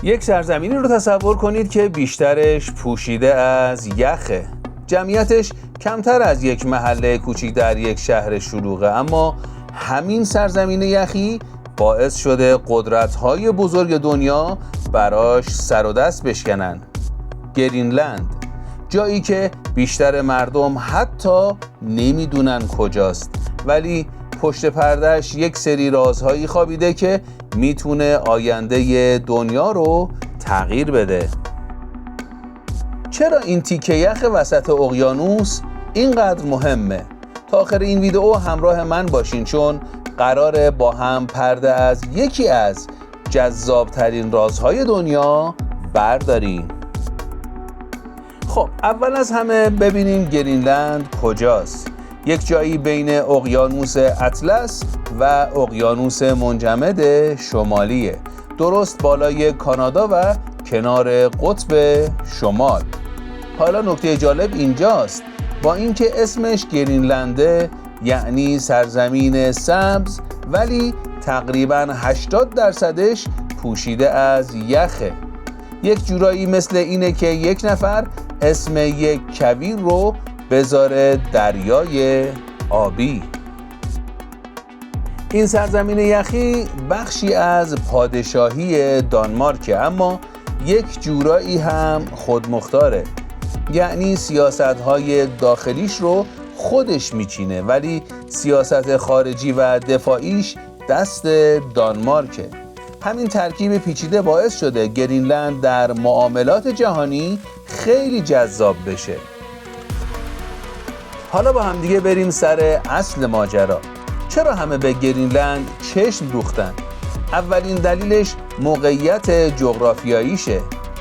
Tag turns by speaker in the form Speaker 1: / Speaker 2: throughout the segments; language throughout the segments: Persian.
Speaker 1: یک سرزمینی رو تصور کنید که بیشترش پوشیده از یخه. جمعیتش کمتر از یک محله کوچیک در یک شهر شلوغه، اما همین سرزمین یخی باعث شده قدرت‌های بزرگ دنیا براش سر و دست بشکنن. گرینلند، جایی که بیشتر مردم حتی نمیدونن کجاست، ولی پشت پردهش یک سری رازهایی خوابیده که میتونه آینده دنیا رو تغییر بده. چرا این تیکه یخ وسط اقیانوس اینقدر مهمه؟ تا آخر این ویدئو همراه من باشین، چون قراره با هم پرده از یکی از جذابترین رازهای دنیا برداریم. خب اول از همه ببینیم گرینلند کجاست. یک جایی بین اقیانوس اطلس و اقیانوس منجمد شمالیه، درست بالای کانادا و کنار قطب شمال. حالا نکته جالب اینجاست، با اینکه اسمش گرینلنده یعنی سرزمین سبز، ولی تقریباً 80% پوشیده از یخه. یک جورایی مثل اینه که یک نفر اسم یک کویر رو بذاره دریای آبی. این سرزمین یخی بخشی از پادشاهی دانمارکه، اما یک جورایی هم خودمختاره، یعنی سیاست‌های داخلیش رو خودش میچینه، ولی سیاست خارجی و دفاعیش دست دانمارکه. همین ترکیب پیچیده باعث شده گرینلند در معاملات جهانی خیلی جذاب بشه. حالا با هم دیگه بریم سر اصل ماجرا. چرا همه به گرینلند چشم دوختن؟ اولین دلیلش موقعیت جغرافیاییشه.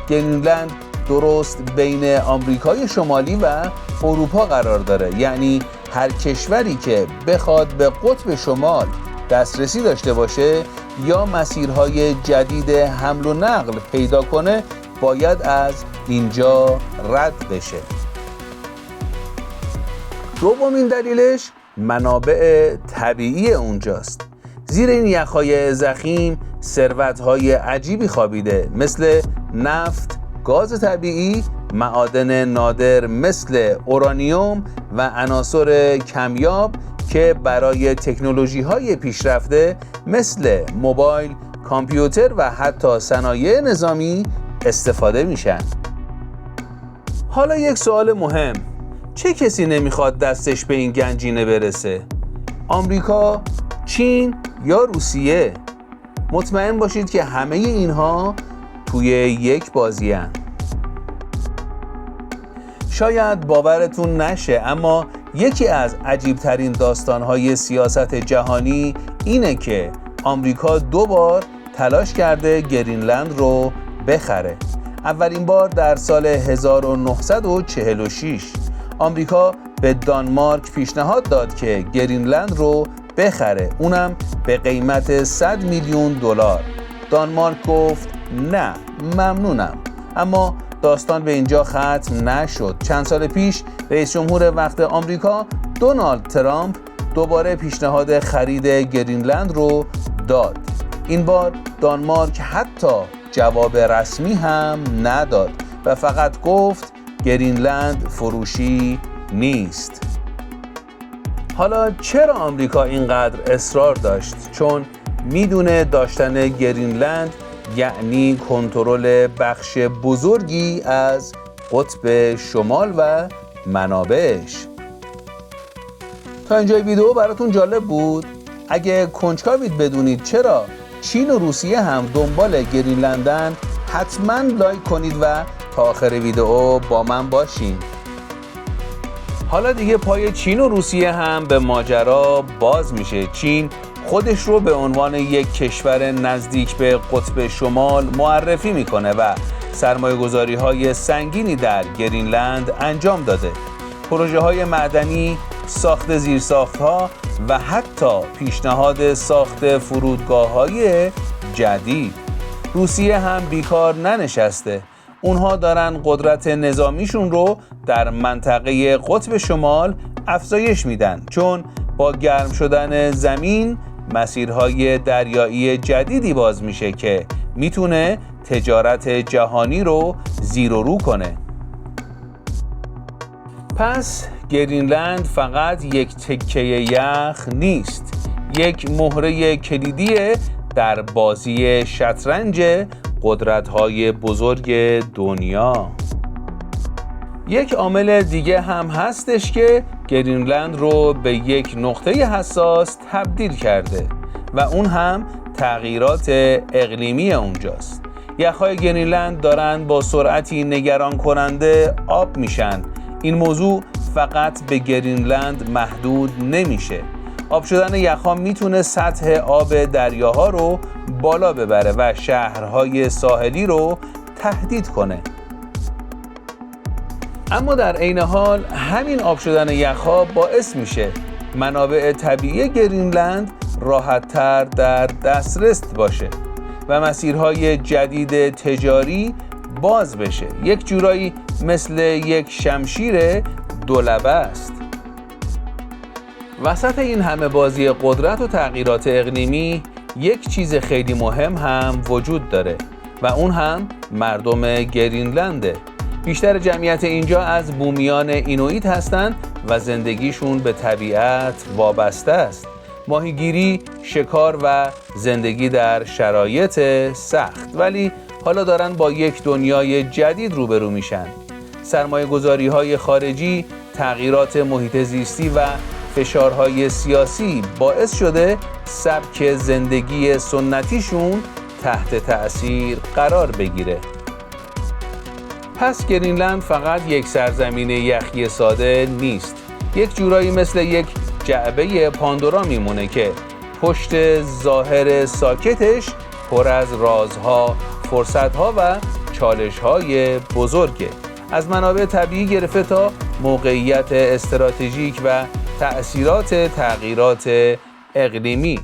Speaker 1: گرینلند درست بین آمریکای شمالی و اروپا قرار داره، یعنی هر کشوری که بخواد به قطب شمال دسترسی داشته باشه یا مسیرهای جدید حمل و نقل پیدا کنه باید از اینجا رد بشه. دومین دلیلش منابع طبیعی اونجاست. زیر این یخهای ضخیم ثروت‌های عجیبی خوابیده، مثل نفت، گاز طبیعی، معادن نادر مثل اورانیوم و عناصر کمیاب که برای تکنولوژی‌های پیشرفته مثل موبایل، کامپیوتر و حتی صنایع نظامی استفاده میشن. حالا یک سوال مهم، چه کسی نمیخواد دستش به این گنجینه برسه؟ آمریکا، چین یا روسیه؟ مطمئن باشید که همه اینها توی یک بازی هن. شاید باورتون نشه، اما یکی از عجیبترین داستانهای سیاست جهانی اینه که آمریکا 2 بار تلاش کرده گرینلند رو بخره. اولین بار در سال 1946 آمریکا به دانمارک پیشنهاد داد که گرینلند رو بخره، اونم به قیمت 100 میلیون دلار. دانمارک گفت نه ممنونم. اما داستان به اینجا ختم نشد. چند سال پیش رئیس جمهور وقت آمریکا دونالد ترامپ دوباره پیشنهاد خرید گرینلند رو داد. این بار دانمارک حتی جواب رسمی هم نداد و فقط گفت گرینلند فروشی نیست. حالا چرا آمریکا اینقدر اصرار داشت؟ چون میدونه داشتن گرینلند یعنی کنترل بخش بزرگی از قطب شمال و منابعش. تا اینجای ویدیو براتون جالب بود؟ اگه کنجکاوید بدونید چرا چین و روسیه هم دنبال گرینلندن، حتما لایک کنید و تا آخر ویدیو با من باشین. حالا دیگه پای چین و روسیه هم به ماجرا باز میشه. چین خودش رو به عنوان یک کشور نزدیک به قطب شمال معرفی میکنه و سرمایه‌گذاری‌های سنگینی در گرینلند انجام داده. پروژه‌های معدنی، ساخت زیرساخت‌ها و حتی پیشنهاد ساخت فرودگاه‌های جدید. روسیه هم بیکار ننشسته. اونها دارن قدرت نظامیشون رو در منطقه قطب شمال افزایش میدن، چون با گرم شدن زمین مسیرهای دریایی جدیدی باز میشه که میتونه تجارت جهانی رو زیر و رو کنه. پس گرینلند فقط یک تکه یخ نیست، یک مهره کلیدی در بازی شطرنج قدرت‌های بزرگ دنیا. یک عامل دیگه هم هستش که گرینلند رو به یک نقطه حساس تبدیل کرده و اون هم تغییرات اقلیمی اونجاست. یخ‌های گرینلند دارن با سرعتی نگران کننده آب میشن. این موضوع فقط به گرینلند محدود نمیشه. آب شدن یخ‌ها میتونه سطح آب دریاها رو بالا ببره و شهرهای ساحلی رو تهدید کنه. اما در عین حال همین آب شدن یخ‌ها باعث میشه منابع طبیعی گرینلند راحت‌تر در دسترس باشه و مسیرهای جدید تجاری باز بشه. یک جورایی مثل یک شمشیر دولبه است. وسط این همه بازی قدرت و تغییرات اقلیمی یک چیز خیلی مهم هم وجود داره و اون هم مردم گرینلنده. بیشتر جمعیت اینجا از بومیان اینویت هستند و زندگیشون به طبیعت وابسته است. ماهیگیری، شکار و زندگی در شرایط سخت، ولی حالا دارن با یک دنیای جدید روبرو میشن. سرمایه‌گذاری‌های خارجی، تغییرات محیط زیستی و فشارهای سیاسی باعث شده سبک زندگی سنتیشون تحت تأثیر قرار بگیره. پس گرینلند فقط یک سرزمین یخی ساده نیست. یک جورایی مثل یک جعبه پاندورا میمونه که پشت ظاهر ساکتش پر از رازها، فرصتها و چالش‌های بزرگه. از منابع طبیعی گرفته تا موقعیت استراتژیک و تأثیرات تغییرات اقلیمی.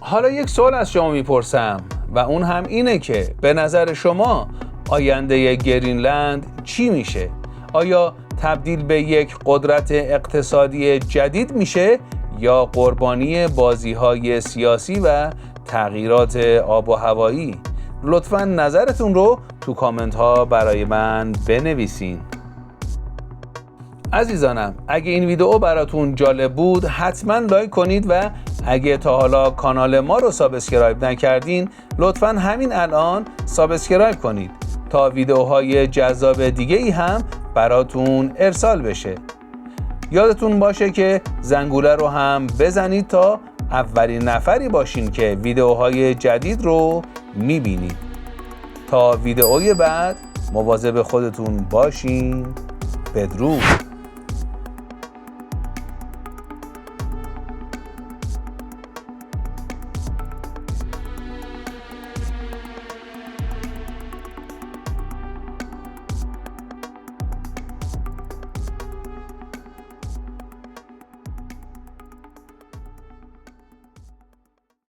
Speaker 1: حالا یک سوال از شما میپرسم و اون هم اینه که به نظر شما آینده گرینلند چی میشه؟ آیا تبدیل به یک قدرت اقتصادی جدید میشه یا قربانی بازی‌های سیاسی و تغییرات آب و هوایی؟ لطفاً نظرتون رو تو کامنت ها برای من بنویسین. عزیزانم، اگه این ویدیو براتون جالب بود حتما لایک کنید و اگه تا حالا کانال ما رو سابسکرایب نکردین لطفاً همین الان سابسکرایب کنید تا ویدیوهای جذاب دیگه ای هم براتون ارسال بشه. یادتون باشه که زنگوله رو هم بزنید تا اولین نفری باشین که ویدیوهای جدید رو میبینید. تا ویدیوی بعد مواظب خودتون باشین. بدرود.